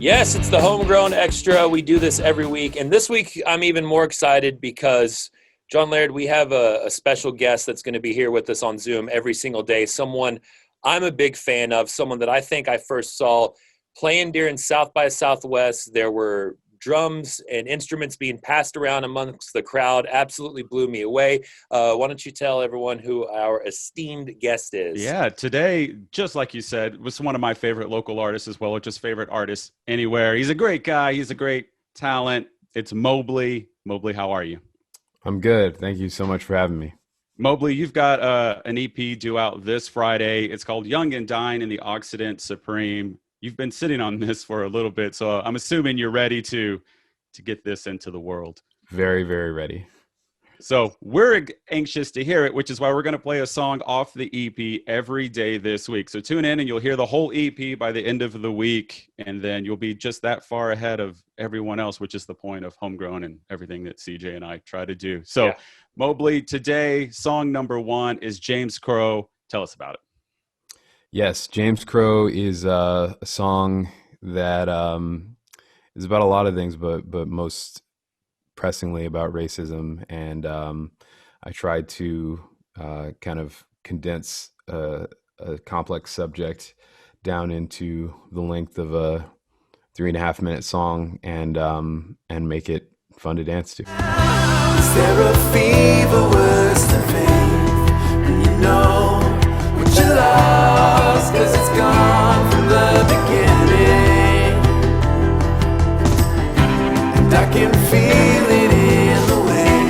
Yes, it's the Homegrown Extra. We do this every week. And this week, I'm even more excited because, John Laird, we have a special guest that's going to be here with us on Zoom every single day. Someone I'm a big fan of, someone that I think I first saw playing during South by Southwest. There were drums and instruments being passed around amongst the crowd. Absolutely blew me away. Why don't you tell everyone who our esteemed guest is? Yeah, today, just like you said, was one of my favorite local artists as well, or just favorite artists anywhere. He's a great guy. He's a great talent. It's Mobley. Mobley, how are you? I'm good. Thank you so much for having me. Mobley, you've got an EP due out this Friday. It's called Young and Dying in the Occident Supreme. You've been sitting on this for a little bit, so I'm assuming you're ready to get this into the world. Very, very ready. So we're anxious to hear it, which is why we're going to play a song off the EP every day this week. So tune in and you'll hear the whole EP by the end of the week, and then you'll be just that far ahead of everyone else, which is the point of Homegrown and everything that CJ and I try to do. So yeah. Mobley, today, song number 1 is James Crow. Tell us about it. Yes, James Crow is a song that is about a lot of things, but most pressingly about racism. And I tried to kind of condense a complex subject down into the length of a 3.5-minute song and make it fun to dance to. Is there a fever worse than faith? And you know what you lost, 'cause it's gone from the beginning. And I can feel it in the way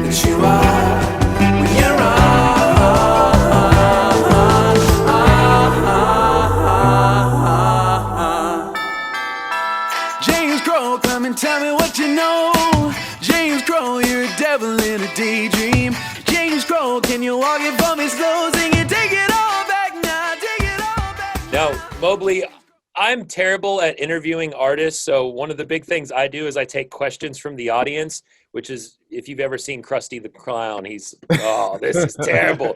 that you are when you're on. James Crow, come and tell me what you know. James Crow, you're a devil in a daydream. James Crow, can you walk it for me slow? Sing it, take it all back now, take it all back now. Now, Mobley, I'm terrible at interviewing artists, so one of the big things I do is I take questions from the audience, which is, if you've ever seen Krusty the Clown, this is terrible.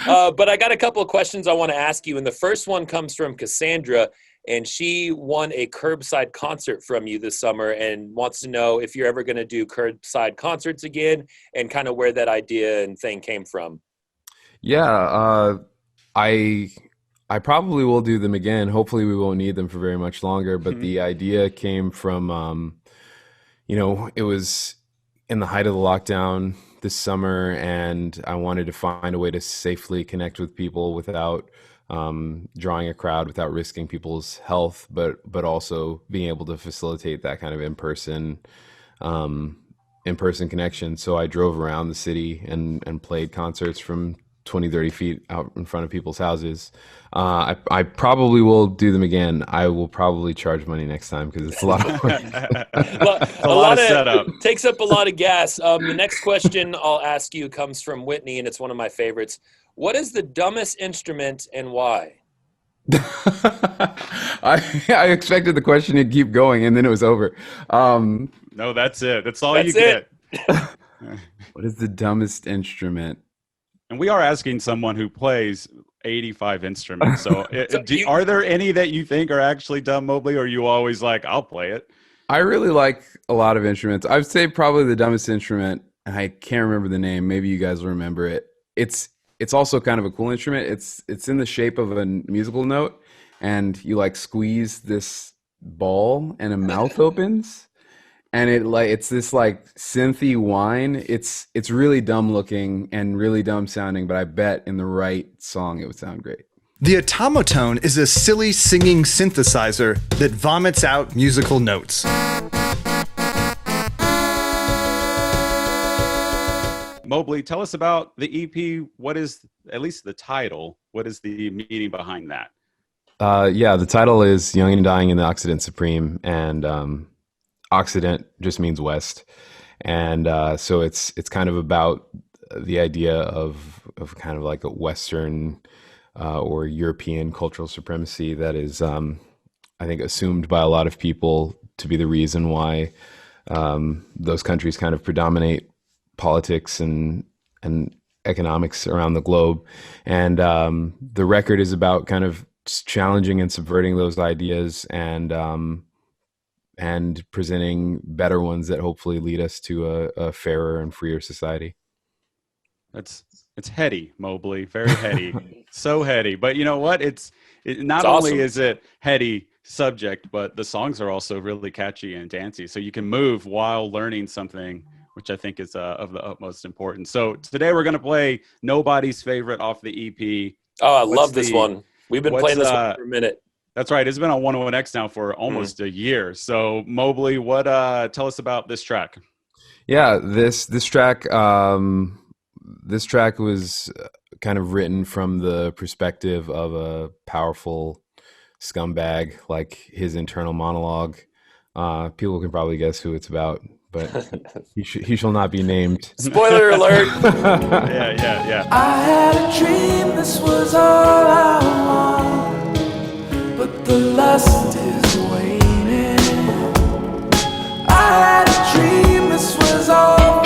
But I got a couple of questions I want to ask you, and the first one comes from Cassandra, and she won a curbside concert from you this summer and wants to know if you're ever going to do curbside concerts again and kind of where that idea and thing came from. Yeah, I probably will do them again. Hopefully we won't need them for very much longer, but the idea came from, it was in the height of the lockdown this summer, and I wanted to find a way to safely connect with people without drawing a crowd, without risking people's health, but also being able to facilitate that kind of in-person connection. So I drove around the city and played concerts from 20, 30 feet out in front of people's houses. I probably will do them again. I will probably charge money next time because it's a lot of work. a lot of setup. Takes up a lot of gas. The next question I'll ask you comes from Whitney, and it's one of my favorites. What is the dumbest instrument and why? I expected the question to keep going, and then it was over. No, that's it. That's all you get. What is the dumbest instrument? And we are asking someone who plays 85 instruments. So, are there any that you think are actually dumb, Mobley, or are you always like, I'll play it? I really like a lot of instruments. I would say probably the dumbest instrument, and I can't remember the name. Maybe you guys will remember it. It's also kind of a cool instrument. It's in the shape of a musical note, and you like squeeze this ball and a mouth opens. And it's this like synthy whine. It's really dumb looking and really dumb sounding, but I bet in the right song it would sound great. The automotone is a silly singing synthesizer that vomits out musical notes. Mobley, tell us about the EP. What is, at least the title, what is the meaning behind that? The title is Young and Dying in the Occident Supreme, and Occident just means West, and so it's kind of about the idea of kind of like a Western or European cultural supremacy that is, I think, assumed by a lot of people to be the reason why those countries kind of predominate politics and economics around the globe. And the record is about kind of challenging and subverting those ideas and and presenting better ones that hopefully lead us to a fairer and freer society. It's heady, Mobley, very heady, so heady. But you know what? Not It's only awesome. is it heady subject, but the songs are also really catchy and dancey. So you can move while learning something, which I think is of the utmost importance. So today we're going to play Nobody's Favorite off the EP. Oh, I What's love this the one. We've been what's playing this one for a minute. That's right. It's been on 101X now for almost a year. So Mobley, what tell us about this track? Yeah, this track this track was kind of written from the perspective of a powerful scumbag, like his internal monologue. People can probably guess who it's about, but he shall not be named. Spoiler alert. Yeah. I had a dream this was all I want, but the lust is waning. I had a dream this was all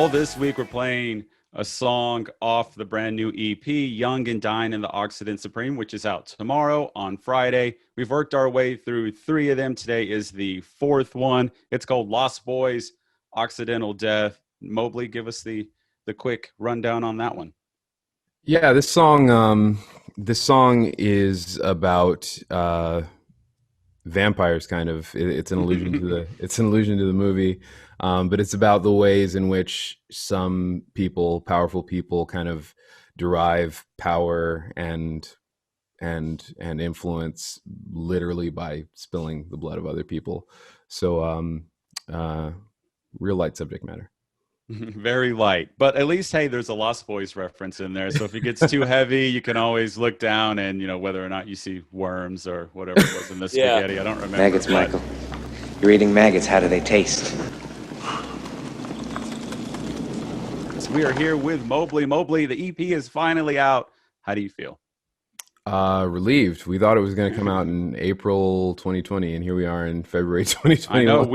all this week we're playing a song off the brand new EP, Young and Dying in the Occident Supreme, which is out tomorrow on Friday. We've worked our way through 3 of them. Today is the 4th one. It's called Lost Boys, Occidental Death. Mobley, give us the quick rundown on that one. Yeah, this song is about vampires, kind of. It's an allusion to the movie, but it's about the ways in which some people, powerful people, kind of derive power and influence literally by spilling the blood of other people. So real light subject matter. Very light, but at least, hey, there's a Lost Boys reference in there. So if it gets too heavy, you can always look down and, whether or not you see worms or whatever it was in the spaghetti. I don't remember. Maggots, Michael. You're eating maggots. How do they taste? So we are here with Mobley. Mobley, the EP is finally out. How do you feel? Relieved. We thought it was going to come out in April 2020, and here we are in February 2021. I know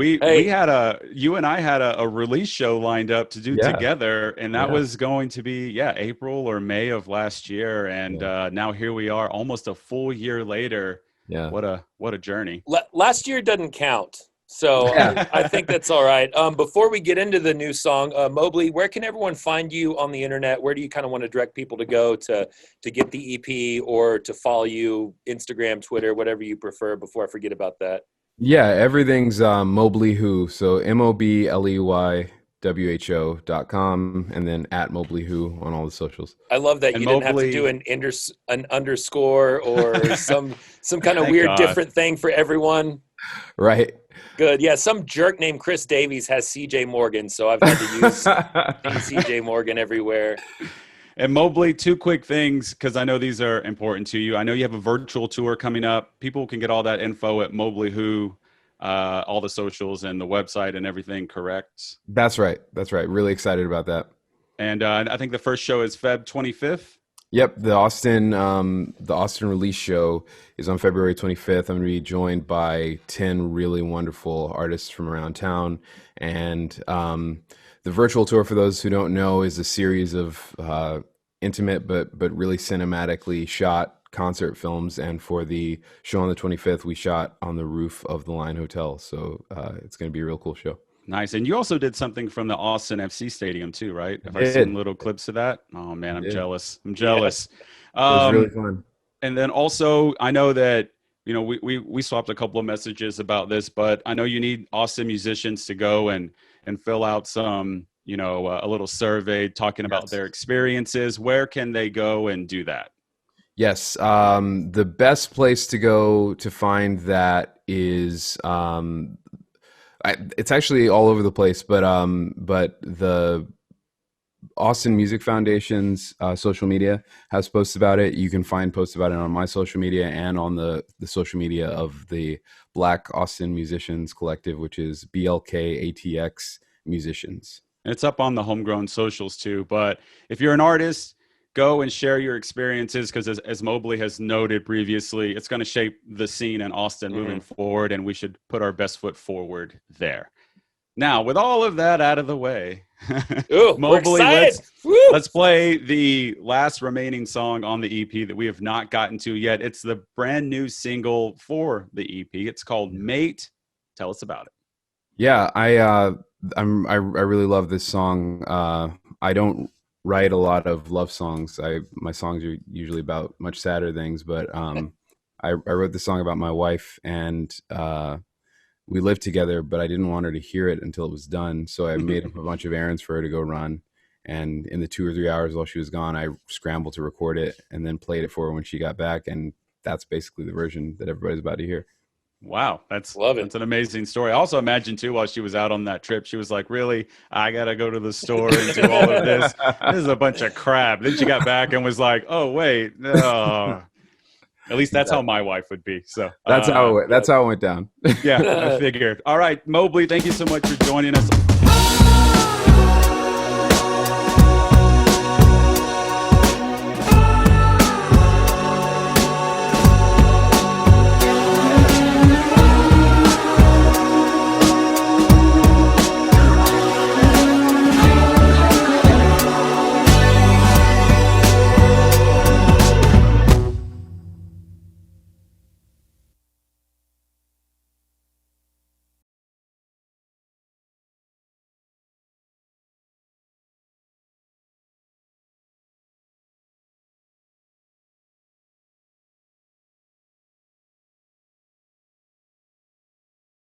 you and I had a release show lined up to do together, and that was going to be April or May of last year, and now here we are, almost a full year later. Yeah, what a journey. Last year doesn't count, so I think that's all right. Before we get into the new song, Mobley, where can everyone find you on the internet? Where do you kind of want to direct people to go to get the EP or to follow you, Instagram, Twitter, whatever you prefer, before I forget about that? Yeah, everything's Mobley Who. So MobleyWho.com, and then at Mobley Who on all the socials. I love that you didn't have to do an underscore or some kind of weird different thing for everyone. Right. Good. Yeah, some jerk named Chris Davies has CJ Morgan, so I've had to use CJ Morgan everywhere. And Mobley, 2 quick things, because I know these are important to you. I know you have a virtual tour coming up. People can get all that info at Mobley Who, all the socials and the website and everything, correct? That's right. Really excited about that. And I think the first show is Feb 25th. Yep, the Austin release show is on February 25th. I'm going to be joined by 10 really wonderful artists from around town, and the virtual tour, for those who don't know, is a series of intimate but really cinematically shot concert films. And for the show on the 25th, we shot on the roof of the Line Hotel, so it's going to be a real cool show. Nice. And you also did something from the Austin FC Stadium too, right? Have I seen little clips of that? Oh man, I'm jealous. It was really fun. And then also, I know that, we swapped a couple of messages about this, but I know you need Austin musicians to go and fill out some, a little survey talking about their experiences. Where can they go and do that? Yes. The best place to go to find that is, it's actually all over the place, but the Austin Music Foundation's social media has posts about it. You can find posts about it on my social media and on the social media of the Black Austin Musicians Collective, which is BLKATX Musicians. It's up on the Homegrown socials too. But if you're an artist, go and share your experiences, because as Mobley has noted previously, it's going to shape the scene in Austin moving forward, and we should put our best foot forward there. Now, with all of that out of the way, Ooh, Mobley, we're let's play the last remaining song on the EP that we have not gotten to yet. It's the brand new single for the EP. It's called Mate. Tell us about it. Yeah, I really love this song. I don't write a lot of love songs. My songs are usually about much sadder things, but I wrote this song about my wife, and we lived together, but I didn't want her to hear it until it was done. So I made up a bunch of errands for her to go run. And in the 2 or 3 hours while she was gone, I scrambled to record it and then played it for her when she got back. And that's basically the version that everybody's about to hear. Wow, that's an amazing story. I also imagine too, while she was out on that trip, she was like, really, I gotta go to the store and do all of this. This is a bunch of crap. Then she got back and was like, oh wait, no. At least that's how my wife would be. So that's how it went down. Yeah, I figured. All right, Mobley, thank you so much for joining us.